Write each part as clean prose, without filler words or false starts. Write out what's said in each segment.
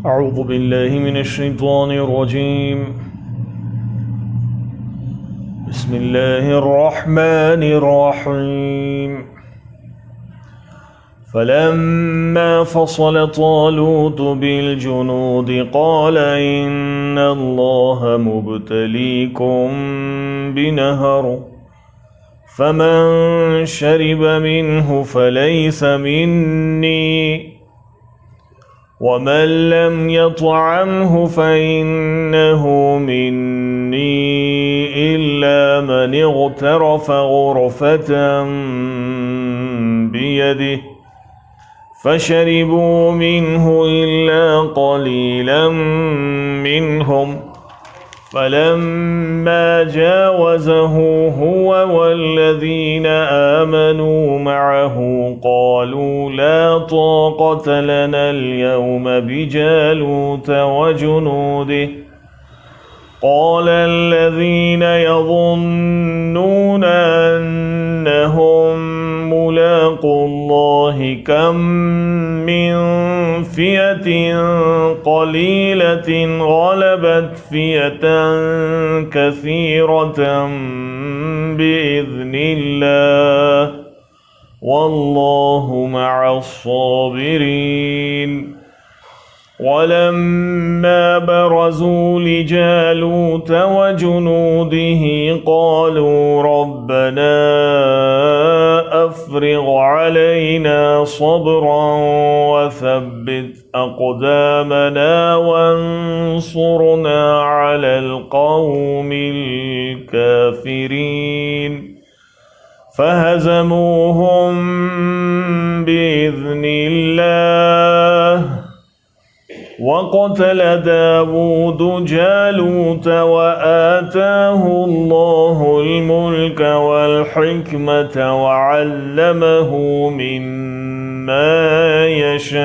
أعوذ بالله من الشيطان الرجيم. بسم الله الرحمن الرحيم. فلما فصل طالوت بالجنود قال إن الله مبتليكم بنهر فمن شرب منه فليس مني ومن لم يطعمه فإنه مني إلا من اغترف غرفة بيده فشربوا منه إلا قليلا منهم فلما جاوزه هو والذين آمنوا معه قالوا لا طاقة لنا اليوم بجالوت وجنوده قال الذين يظنون أنهم ملاقو الله كم من فئة قليلة غلبت فئة كثيرة بإذن الله والله مع الصابرين. ولما برزوا لجالوت وجنوده قالوا ربنا أفرغ علينا صبرا وثبت أقدامنا وانصرنا على القوم الكافرين فهزموهم بإذن الله وقتل داود جالوت وآتاه الله الملك والحكمة وعلمه مما يشاء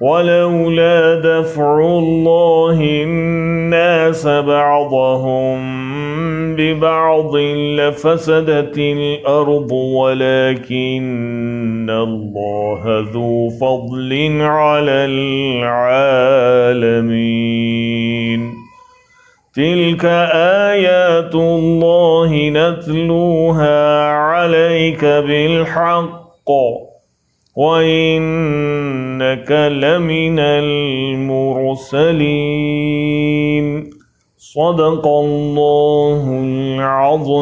ولولا دفع الله الناس بعضهم ببعض لفسدت الأرض ولكن الله ذو فضل على العالمين. تلك آيات الله نتلوها عليك بالحق وإنك لمن المرسلين. صدق الله العظيم.